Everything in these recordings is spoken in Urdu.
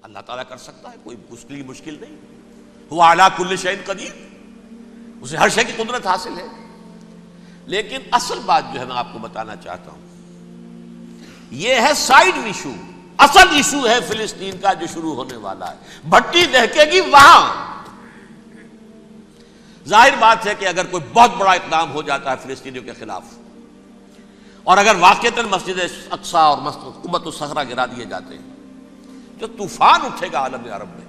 اللہ تعالیٰ کر سکتا ہے، کوئی اس کے لیے مشکل نہیں. ہوا علی کل شیء قدیر، اسے ہر شے کی قدرت حاصل ہے. لیکن اصل بات جو ہے میں آپ کو بتانا چاہتا ہوں، یہ ہے سائیڈ ایشو. اصل ایشو ہے فلسطین کا جو شروع ہونے والا ہے. بھٹی دہکے گی وہاں. ظاہر بات ہے کہ اگر کوئی بہت بڑا اقدام ہو جاتا ہے فلسطینیوں کے خلاف، اور اگر واقعتاً مسجد اقصیٰ اور قبۃ الصخرہ گرا دیے جاتے ہیں، جو طوفان اٹھے گا عالم عرب میں،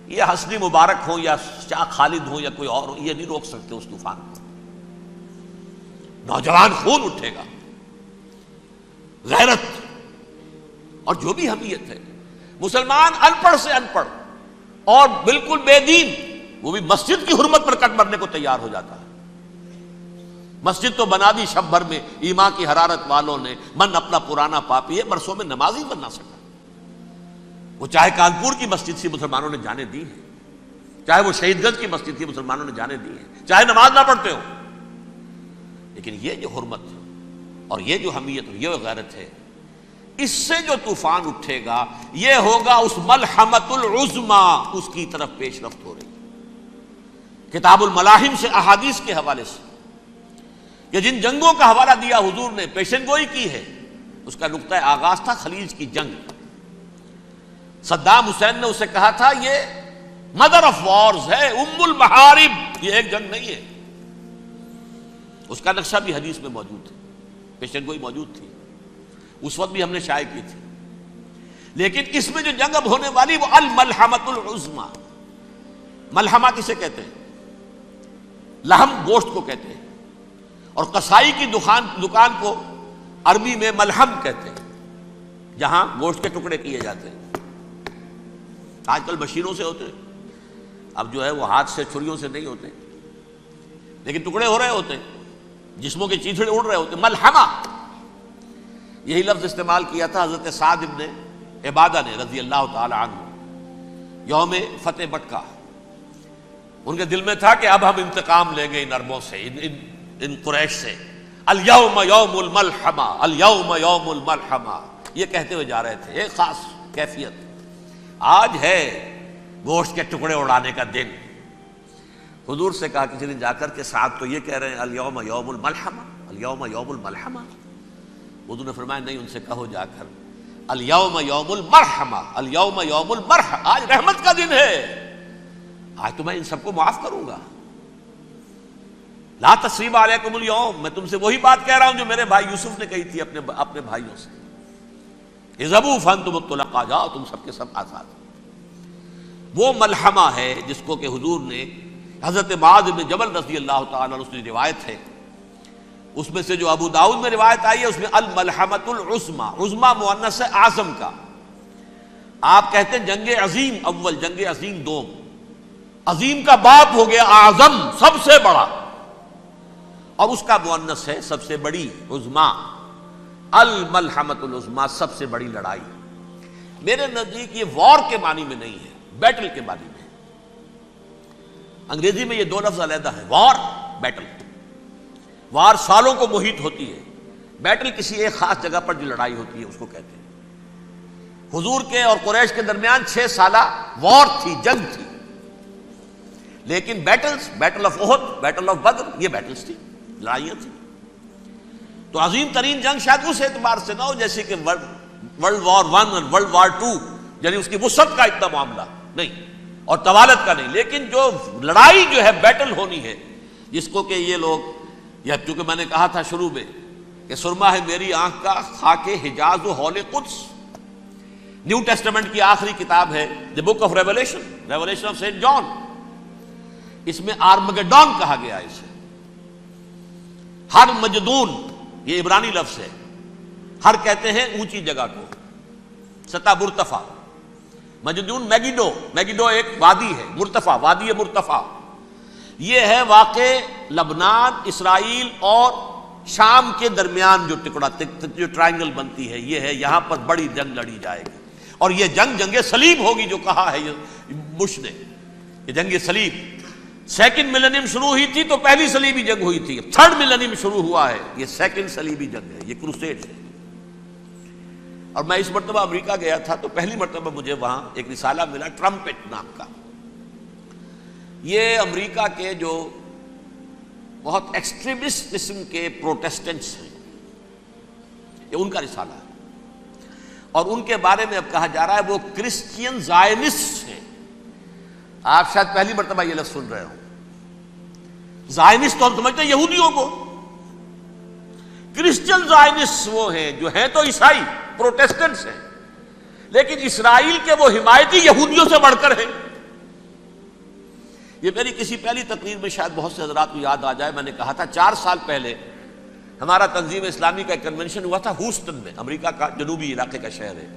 یہ حسنی مبارک ہوں یا شاہ خالد ہوں یا کوئی اور ہو، یہ نہیں روک سکتے اس طوفان کو. نوجوان خون اٹھے گا، غیرت اور جو بھی حمیت ہے. مسلمان ان پڑھ سے ان پڑھ اور بالکل بے دین، وہ بھی مسجد کی حرمت پر کٹ مرنے کو تیار ہو جاتا ہے. مسجد تو بنا دی شب بھر میں ایمان کی حرارت والوں نے، من اپنا پرانا پاپی ہے، برسوں میں نماز ہی بن نہ سکا. وہ چاہے کانپور کی مسجد سے مسلمانوں نے جانے دی ہیں، چاہے وہ شہید گنج کی مسجد تھی مسلمانوں نے جانے دی ہیں، چاہے نماز نہ پڑھتے ہو. لیکن یہ جو حرمت اور یہ جو حمیت اور یہ غیرت ہے، اس سے جو طوفان اٹھے گا یہ ہوگا اس ملحمۃ العظما، اس کی طرف پیش رفت ہو رہی. کتاب الملاحم سے احادیث کے حوالے سے کہ جن جنگوں کا حوالہ دیا حضور نے، پیشن گوئی کی ہے، اس کا نقطہ آغاز تھا خلیج کی جنگ. صدام حسین نے اسے کہا تھا یہ مدر آف وارز ہے، ام المحارب، یہ ایک جنگ نہیں ہے. اس کا نقشہ بھی حدیث میں موجود ہے، پیشن گوئی موجود تھی، اس وقت بھی ہم نے شائع کی تھی. لیکن اس میں جو جنگ اب ہونے والی وہ الملحمۃ العظما. ملحمہ کسے کہتے ہیں؟ لحم گوشت کو کہتے ہیں، اور قصائی کی دکان کو عربی میں ملحم کہتے ہیں، جہاں گوشت کے ٹکڑے کیے جاتے ہیں. آج کل مشینوں سے ہوتے ہیں، اب جو ہے وہ ہاتھ سے چھریوں سے نہیں ہوتے، لیکن ٹکڑے ہو رہے ہوتے ہیں، جسموں کے چیتھڑے اڑ رہے ہوتے ہیں. ملحمہ، یہی لفظ استعمال کیا تھا حضرت سعد ابن عبادہ نے رضی اللہ تعالی عنہ یوم فتح مکہ. ان کے دل میں تھا کہ اب ہم انتقام لیں گے ان عربوں سے، ان قریش سے. الیوم یوم الملحمہ، الیوم یوم الملحمہ، یہ کہتے ہوئے جا رہے تھے. ایک خاص کیفیت، آج ہے گوشت کے ٹکڑے اڑانے کا دن. حضور سے کہا کسی دن جا کر کے سعد تو یہ کہہ رہے ہیں الیوم یوم الملحمہ، الیوم یوم الملحمہ. حضور نے فرمایا نہیں، ان سے کہو جا کر الیوم یوم المرحمہ، الیوم یوم المرحمہ، آج رحمت کا دن ہے، آج تو میں ان سب کو معاف کروں گا. لا تثریب علیکم اليوم، میں تم سے وہی بات کہہ رہا ہوں جو میرے بھائی یوسف نے کہی تھی اپنے بھائیوں سے، اذهبوا فانتم الطلقاء، جاؤ تم سب کے سب آزاد. وہ ملحمہ ہے جس کو کہ حضور نے حضرت معاذ بن جبل رضی اللہ تعالیٰ عنہ، اس کی روایت ہے، اس میں سے جو ابو داؤد میں روایت آئی ہے اس میں الملحمۃ العظما، عظما مؤنث ہے اعظم کا. آپ کہتے ہیں جنگ عظیم اول، جنگ عظیم دوم، عظیم کا باپ ہو گیا اعظم، سب سے بڑا، اور اس کا مؤنث ہے سب سے بڑی، عظما. الملحمۃ العظما، سب سے بڑی لڑائی. میرے نزدیک یہ وار کے معنی میں نہیں ہے، بیٹل کے معنی میں. انگریزی میں یہ دو لفظ علیحدہ ہیں، وار، بیٹل. وار سالوں کو محیط ہوتی ہے، بیٹل کسی ایک خاص جگہ پر جو لڑائی ہوتی ہے اس کو کہتے ہیں. حضور کے اور قریش کے درمیان 6 سالہ وار تھی، جنگ تھی. لیکن battles, battle of Uhud, battle of Badr, یہ بیٹلز تھی، لڑائیاں تھیں. تو عظیم ترین جنگ شاید اس اعتبار سے نہ ہو جیسے کہ ورلڈ وار 1 اور ورلڈ وار 2، یعنی اس کی وسعت کا اتنا معاملہ نہیں اور طوالت کا نہیں. لیکن جو لڑائی جو ہے بیٹل ہونی ہے، جس کو کہ یہ لوگ، یا چونکہ میں نے کہا تھا شروع میں کہ سرما ہے میری آنکھ کا خاک حجاز و حول قدس. نیو ٹیسٹمنٹ کی آخری کتاب ہے the book of Revelation, Revelation of Saint John. اس میں آرمگڈون کہا گیا ہے اسے. ہر مجدون، یہ عبرانی لفظ ہے. ہر کہتے ہیں اونچی جگہ کو، سطح مرتفع. مجدون میگیڈو، میگیڈو ایک وادی ہے، مرتفع، وادی مرتفع. یہ ہے واقع لبنان، اسرائیل اور شام کے درمیان جو ٹکڑا، جو ٹرائنگل بنتی ہے، یہ ہے. یہاں پر بڑی جنگ لڑی جائے گی، اور یہ جنگ صلیب ہوگی جو کہا ہے بش نے، یہ جنگ صلیب. سیکنڈ ملینیم شروع ہوئی تھی تو پہلی صلیبی جنگ ہوئی تھی، تھرڈ ملینیم شروع ہوا ہے، یہ سیکنڈ صلیبی جنگ ہے، یہ کروسیڈ ہے. اور میں اس مرتبہ امریکہ گیا تھا تو پہلی مرتبہ مجھے وہاں ایک رسالہ ملا ٹرمپٹ نام کا. یہ امریکہ کے جو بہت ایکسٹریمسٹ قسم کے پروٹیسٹنٹس ہیں، یہ ان کا رسالہ ہے، اور ان کے بارے میں اب کہا جا رہا ہے وہ کرسچین زائنسٹ ہیں. آپ شاید پہلی مرتبہ یہ لفظ سن رہے ہوں. زائنسٹ تو ہم سمجھتے ہیں یہودیوں کو، کرسچین زائنسٹ وہ ہیں جو ہیں تو عیسائی پروٹیسٹنٹس ہیں، لیکن اسرائیل کے وہ حمایتی یہودیوں سے بڑھ کر ہیں. یہ میری کسی پہلی تقریر میں شاید بہت سے حضرات کو یاد آ جائے، میں نے کہا تھا 4 سال پہلے ہمارا تنظیم اسلامی کا ایک کنونشن ہوا تھا ہوسٹن میں، امریکہ کا جنوبی علاقے کا شہر ہے.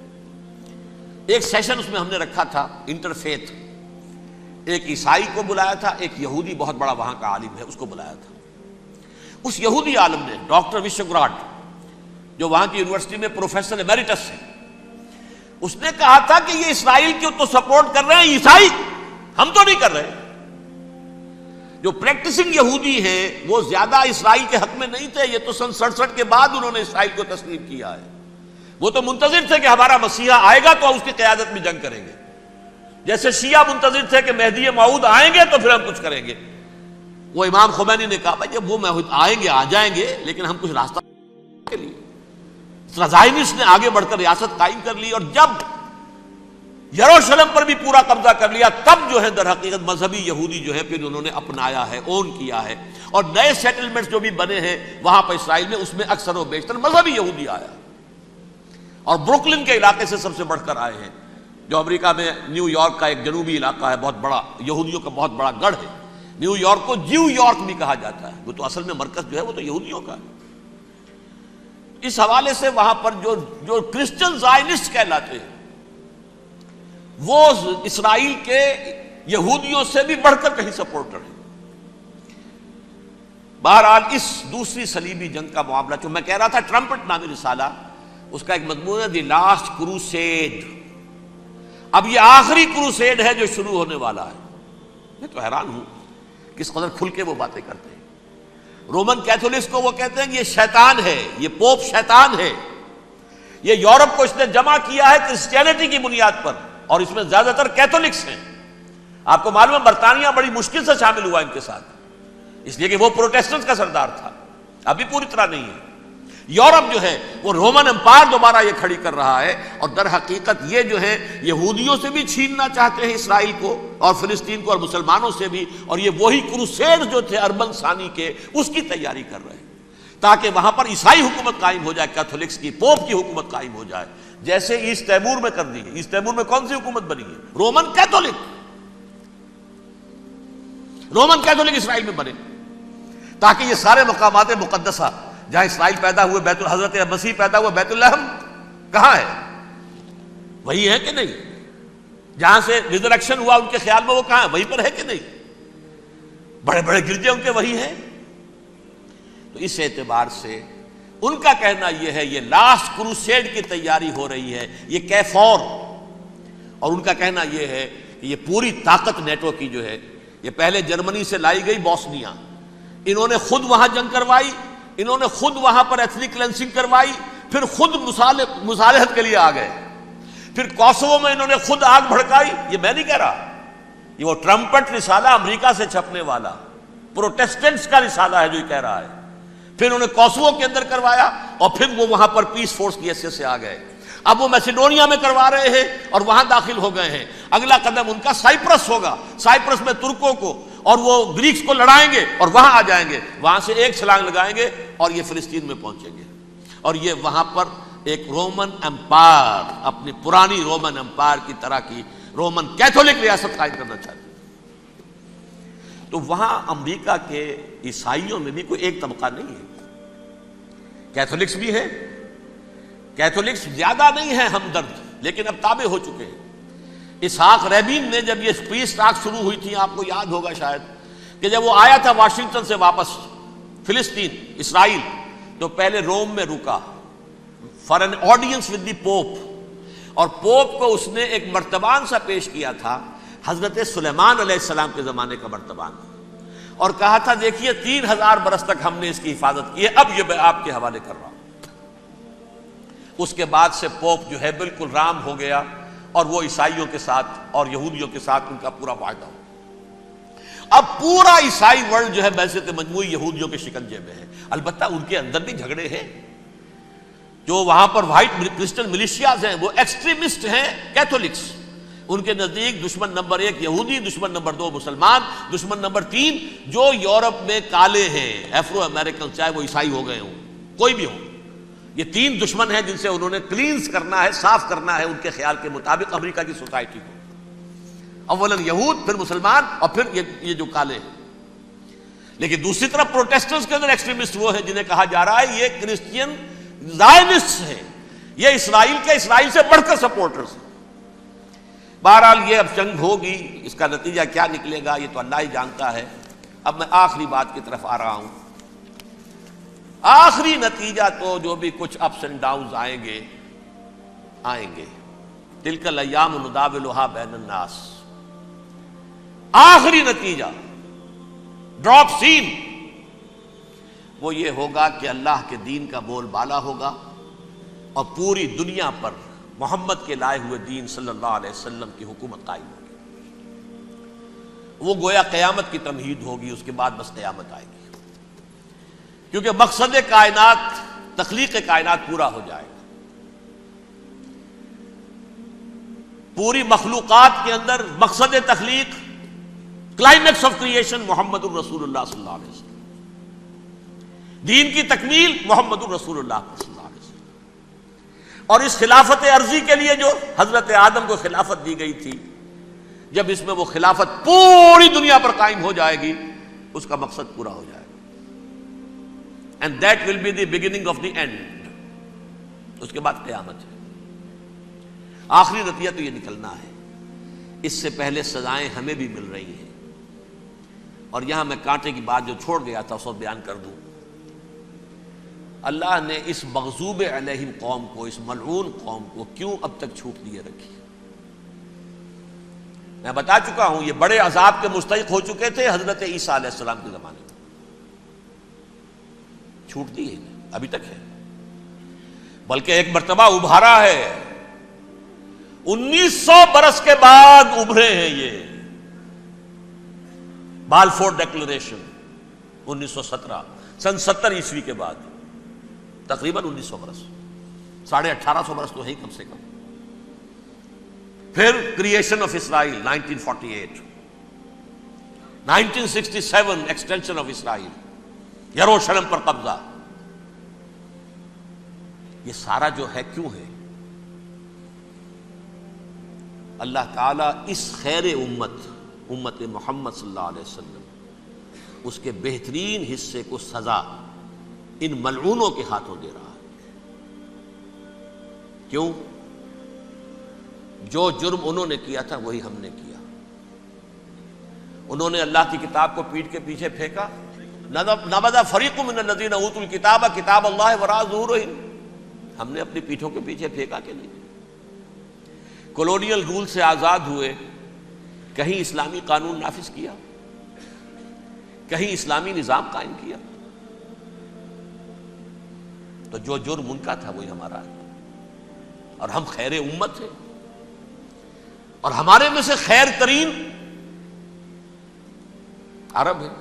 ایک سیشن اس میں ہم نے رکھا تھا انٹرفیتھ، ایک عیسائی کو بلایا تھا، ایک یہودی بہت بڑا وہاں کا عالم ہے اس کو بلایا تھا. اس یہودی عالم نے ڈاکٹر وشوگراڈ، جو وہاں کی یونیورسٹی میں پروفیسر ایمیریٹس ہے، اس نے کہا تھا کہ یہ اسرائیل کو تو سپورٹ کر رہے ہیں عیسائی، ہم تو نہیں کر رہے. جو پریکٹسنگ یہودی ہیں وہ زیادہ اسرائیل کے حق میں نہیں تھے، یہ تو سن 67 کے بعد انہوں نے اسرائیل کو تسلیم کیا ہے. وہ تو منتظر تھے کہ ہمارا مسیحا آئے گا تو اس کی قیادت میں جنگ کریں گے، جیسے شیعہ منتظر تھے کہ مہدی موعود آئیں گے تو پھر ہم کچھ کریں گے. وہ امام خمینی نے کہا بھائی جب وہ آئیں گے آ جائیں گے، لیکن ہم کچھ راستہ کے لیے. زائنسٹ نے آگے بڑھ کر ریاست قائم کر لی، اور جب یروشلم پر بھی پورا قبضہ کر لیا تب جو ہے در حقیقت مذہبی یہودی جو ہے پھر انہوں نے اپنایا ہے، اون کیا ہے، اور نئے سیٹلمنٹس جو بھی بنے ہیں وہاں پر اسرائیل میں اس میں اکثر و بیشتر مذہبی یہودی آیا، اور بروکلن کے علاقے سے سب سے بڑھ کر آئے ہیں، جو امریکہ میں نیو یارک کا ایک جنوبی علاقہ ہے، بہت بڑا یہودیوں کا بہت بڑا گڑھ ہے. نیو یارک کو جیو یارک بھی کہا جاتا ہے، وہ تو اصل میں مرکز جو ہے وہ تو یہودیوں کا ہے. اس حوالے سے وہاں پر جو کرسچن زائنسٹ کہلاتے ہیں وہ اسرائیل کے یہودیوں سے بھی بڑھ کر کہیں سپورٹر ہیں. بہرحال اس دوسری صلیبی جنگ کا معاملہ جو میں کہہ رہا تھا، ٹرمپٹ نامی رسالہ، اس کا ایک مضمون ہے دی لاسٹ کروسیڈ. اب یہ آخری کروسیڈ ہے جو شروع ہونے والا ہے. میں تو حیران ہوں کس قدر کھل کے وہ باتیں کرتے ہیں. رومن کیتھولکس کو وہ کہتے ہیں کہ یہ شیطان ہے، یہ پوپ شیطان ہے، یہ یورپ کو اس نے جمع کیا ہے کرسچینٹی کی بنیاد پر، اور اس میں زیادہ تر کیتھولکس ہیں. آپ کو معلوم ہے برطانیہ بڑی مشکل سے شامل ہوا ان کے ساتھ، اس لیے کہ وہ پروٹیسٹنٹس کا سردار تھا، ابھی پوری طرح نہیں ہے. یورپ جو ہے وہ رومن امپائر دوبارہ یہ کھڑی کر رہا ہے، اور در حقیقت یہ جو ہے یہودیوں سے بھی چھیننا چاہتے ہیں اسرائیل کو اور فلسطین کو، اور مسلمانوں سے بھی، اور یہ وہی کروسیڈ جو تھے اربن ثانی کے اس کی تیاری کر رہے ہیں تاکہ وہاں پر عیسائی حکومت قائم ہو جائے، کیتھولکس کی، پوپ کی حکومت قائم ہو جائے، جیسے ایسٹ تیمور میں کر دی ہے. ایسٹ تیمور میں کون سی حکومت بنی ہے؟ Roman Catholic. رومن کیتھولک اسرائیل میں بنے تاکہ یہ سارے مقامات مقدسہ جہاں اسرائیل پیدا ہوئے، حضرت مسیح پیدا ہوئے، بیت الحم کہاں ہے؟ وہی ہے کہ نہیں؟ جہاں سے ریزریکشن ہوا ان کے خیال میں وہ کہاں ہے؟ وہیں پر ہے کہ نہیں؟ بڑے بڑے گرجے ان کے وہی ہیں. تو اس اعتبار سے ان کا کہنا یہ ہے یہ لاسٹ کروسیڈ کی تیاری ہو رہی ہے، یہ کیفور. اور ان کا کہنا یہ ہے کہ یہ پوری طاقت نیٹو کی جو ہے، یہ پہلے جرمنی سے لائی گئی بوسنیا، انہوں نے خود وہاں جنگ کروائی، انہوں نے خود وہاں پر ایتھنک کلینسنگ کروائی، پھر خود مصالحت کے لیے آ گئے، پھر کوسوو میں انہوں نے خود آگ بھڑکائی. یہ میں نہیں کہہ رہا، یہ وہ ٹرمپٹ رسالہ امریکہ سے چھپنے والا پروٹیسٹنٹس کا رسالہ ہے جو یہ کہہ رہا ہے. پھر انہوں نے کوسوو کے اندر کروایا، اور پھر وہ وہاں پر پیس فورس کی حیثیت سے آ گئے. اب وہ میسیڈونیا میں کروا رہے ہیں اور وہاں داخل ہو گئے ہیں. اگلا قدم ان کا سائپرس ہوگا، سائپرس میں ترکوں کو اور وہ گریکس کو لڑائیں گے اور وہاں آ جائیں گے، وہاں سے ایک چھلانگ لگائیں گے اور یہ فلسطین میں پہنچیں گے، اور یہ وہاں پر ایک رومن امپائر، اپنی پرانی رومن امپائر کی طرح کی رومن کیتھولک ریاست قائم کرنا چاہتے ہیں. تو وہاں امریکہ کے عیسائیوں میں بھی کوئی ایک طبقہ نہیں ہے، کیتھولکس بھی ہے، کیتھولکس زیادہ نہیں ہے ہمدرد، لیکن اب تابع ہو چکے ہیں. اسحاق ریبین نے جب یہ پیس ٹاک شروع ہوئی تھی، آپ کو یاد ہوگا شاید کہ جب وہ آیا تھا واشنگٹن سے واپس فلسطین اسرائیل، تو پہلے روم میں رکا for an audience with the pope, اور پوپ کو اس نے ایک مرتبان سا پیش کیا تھا، حضرت سلیمان علیہ السلام کے زمانے کا مرتبان، اور کہا تھا دیکھیے 3000 برس تک ہم نے اس کی حفاظت کی ہے، اب یہ میں آپ کے حوالے کر رہا ہوں. اس کے بعد سے پوپ جو ہے بالکل رام ہو گیا، اور وہ عیسائیوں کے ساتھ اور یہودیوں کے ساتھ ان کا پورا معاہدہ ہو۔ اب پورا عیسائی ورلڈ جو ہے بعثت مجموعی یہودیوں کے شکنجے میں ہے۔ البتہ ان کے اندر بھی جھگڑے ہیں، جو وہاں پر وائٹ کرسچن ملیشیاز ہیں وہ ایکسٹریمسٹ ہیں کیتھولکس، ان کے نزدیک دشمن نمبر 1 یہودی، دشمن نمبر 2 مسلمان، دشمن نمبر 3 جو یورپ میں کالے ہیں، ایفرو امریکن، چاہے وہ عیسائی ہو گئے ہوں، کوئی بھی ہو، یہ 3 دشمن ہیں جن سے انہوں نے کلینز کرنا ہے، صاف کرنا ہے ان کے خیال کے مطابق امریکہ کی سوسائٹی کو۔ اولا یہود، پھر مسلمان، اور پھر یہ جو کالے ہیں۔ لیکن دوسری طرف پروٹیسٹنٹس کے اندر ایکسٹریمسٹ وہ ہیں جنہیں کہا جا رہا ہے یہ کرسچین زائنسٹ ہیں، یہ اسرائیل کے، اسرائیل سے بڑھ کر سپورٹرز ہیں۔ بہرحال یہ اب جنگ ہوگی، اس کا نتیجہ کیا نکلے گا یہ تو اللہ ہی جانتا ہے۔ اب میں آخری بات کی طرف آ رہا ہوں۔ آخری نتیجہ تو جو بھی کچھ اپس اینڈ ڈاؤنز آئیں گے، تلک الایام نداولھا بین الناس، آخری نتیجہ ڈراپ سین وہ یہ ہوگا کہ اللہ کے دین کا بول بالا ہوگا، اور پوری دنیا پر محمد کے لائے ہوئے دین صلی اللہ علیہ وسلم کی حکومت قائم ہوگی۔ وہ گویا قیامت کی تمہید ہوگی، اس کے بعد بس قیامت آئے گی، کیونکہ مقصد کائنات، تخلیق کائنات پورا ہو جائے گا۔ پوری مخلوقات کے اندر مقصد تخلیق، کلائمیکس آف کریشن محمد الرسول اللہ صلی اللہ علیہ وسلم، دین کی تکمیل محمد الرسول اللہ صلی اللہ علیہ وسلم۔ اور اس خلافت عرضی کے لیے جو حضرت آدم کو خلافت دی گئی تھی، جب اس میں وہ خلافت پوری دنیا پر قائم ہو جائے گی، اس کا مقصد پورا ہو جائے گا۔ And that will be the beginning of the end۔ اس کے بعد قیامت ہے۔ آخری نتیجہ تو یہ نکلنا ہے۔ اس سے پہلے سزائیں ہمیں بھی مل رہی ہیں، اور یہاں میں کانٹے کی بات جو چھوڑ گیا تھا اس وقت بیان کر دوں۔ اللہ نے اس مغضوب علیہم قوم کو، اس ملعون قوم کو کیوں اب تک چھوٹ دیے رکھی؟ میں بتا چکا ہوں یہ بڑے عذاب کے مستحق ہو چکے تھے حضرت عیسیٰ علیہ السلام کے زمانے میں، چھوٹ دی ہے ابھی تک ہے، بلکہ ایک مرتبہ ابھارا ہے، 1900 برس کے بعد ابھرے ہیں یہ۔ بالفور ڈیکلریشن 1917، سن 70 عیسوی کے بعد، تقریباً 1900 برس، 1850 برس تو ہے کم سے کم۔ پھر creation of Israel 1948، 1967 extension of Israel, یروشلم پر قبضہ۔ یہ سارا جو ہے کیوں ہے؟ اللہ تعالیٰ اس خیر امت محمد صلی اللہ علیہ وسلم، اس کے بہترین حصے کو سزا ان ملعونوں کے ہاتھوں دے رہا ہے۔ کیوں؟ جو جرم انہوں نے کیا تھا وہی ہم نے کیا۔ انہوں نے اللہ کی کتاب کو پیٹھ کے پیچھے پھینکا، نبذ فریق من الذین اوتوا الکتاب کتاب اللہ وراء ظہورہم، ہم نے اپنی پیٹھوں کے پیچھے پھینکا کہ نہیں؟ کولونیل رول سے آزاد ہوئے، کہیں اسلامی قانون نافذ کیا، کہیں اسلامی نظام قائم کیا؟ تو جو جرم ان کا تھا وہی ہمارا ہے، اور ہم خیر امت ہیں، اور ہمارے میں سے خیر ترین عرب ہیں،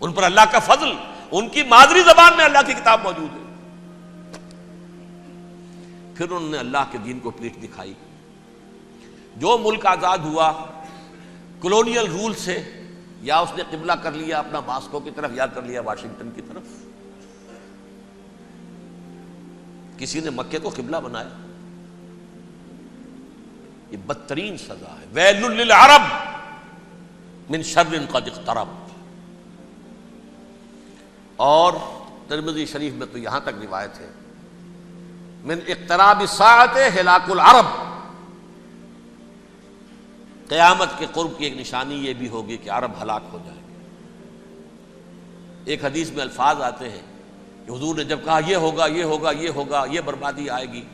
ان پر اللہ کا فضل، ان کی مادری زبان میں اللہ کی کتاب موجود ہے۔ پھر انہوں نے اللہ کے دین کو پیٹھ دکھائی۔ جو ملک آزاد ہوا کولونیل رول سے، یا اس نے قبلہ کر لیا اپنا ماسکو کی طرف، یا کر لیا واشنگٹن کی طرف۔ کسی نے مکے کو قبلہ بنایا، یہ بدترین سزا ہے۔ ویل للعرب من شر قد اقترب۔ اور ترمذی شریف میں تو یہاں تک روایت ہے، من اقتراب الساعۃ ہلاک العرب، قیامت کے قرب کی ایک نشانی یہ بھی ہوگی کہ عرب ہلاک ہو جائیں گے۔ ایک حدیث میں الفاظ آتے ہیں کہ حضور نے جب کہا یہ ہوگا یہ ہوگا یہ ہوگا، یہ بربادی آئے گی،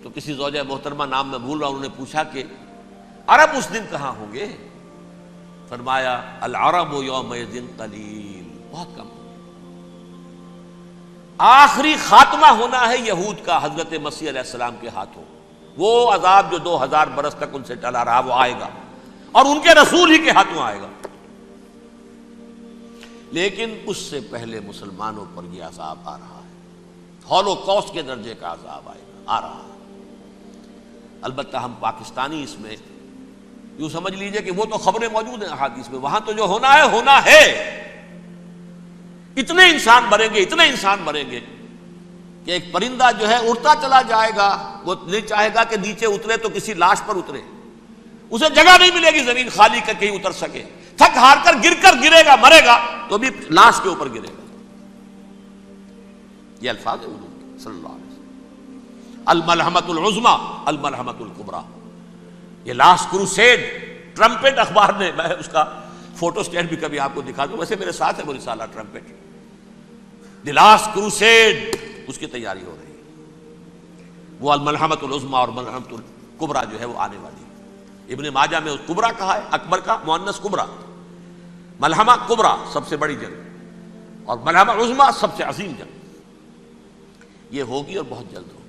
تو کسی زوجہ محترمہ نام میں بھول رہا ہوں، انہوں نے پوچھا کہ عرب اس دن کہاں ہوں گے؟ فرمایا العرب یومئذ قلیل، بہت کم۔ آخری خاتمہ ہونا ہے یہود کا حضرت مسیح علیہ السلام کے ہاتھوں. وہ عذاب جو 2000 برس تک ان سے ٹلا رہا وہ آئے گا اور ان کے رسول ہی کے ہاتھوں آئے گا. لیکن اس سے پہلے مسلمانوں پر یہ عذاب آ رہا ہے، ہولوکاسٹ کے درجے کا عذاب آ رہا ہے. البتہ ہم پاکستانی اس میں یوں سمجھ لیجئے کہ وہ تو خبریں موجود ہیں احادیث میں، وہاں تو جو ہونا ہے. اتنے انسان مریں گے کہ ایک پرندہ جو ہے اڑتا چلا جائے گا، وہ نہیں چاہے گا کہ نیچے اترے تو کسی لاش پر اترے، اسے جگہ نہیں ملے گی زمین خالی کر کہیں اتر سکے، تھک ہار کر گرے گا، مرے گا تو بھی لاش کے اوپر گرے گا. یہ الفاظ ہیں حضور کے صلی اللہ علیہ وسلم. الملحمۃ العظمیٰ الملحمۃ الکبریٰ. یہ لاسٹ کروسیڈ ٹرمپٹ اخبار نے، میں اس کا فوٹو اسٹیٹ بھی کبھی آپ کو دکھا دوں، ویسے میرے ساتھ ہے وہ رسالہ ٹرمپٹ. دی لاسٹ کروسیڈ اس کی تیاری ہو رہی ہے. وہ الملحمۃ العظمیٰ اور ملحمۃ الکبریٰ جو ہے وہ آنے والی ہے. ابن ماجہ میں کبریٰ کہا ہے، اکبر کا مؤنث کبریٰ. ملحمہ کبریٰ سب سے بڑی جنگ اور ملحمہ عظمیٰ سب سے عظیم جنگ. یہ ہوگی اور بہت جلد ہوگی.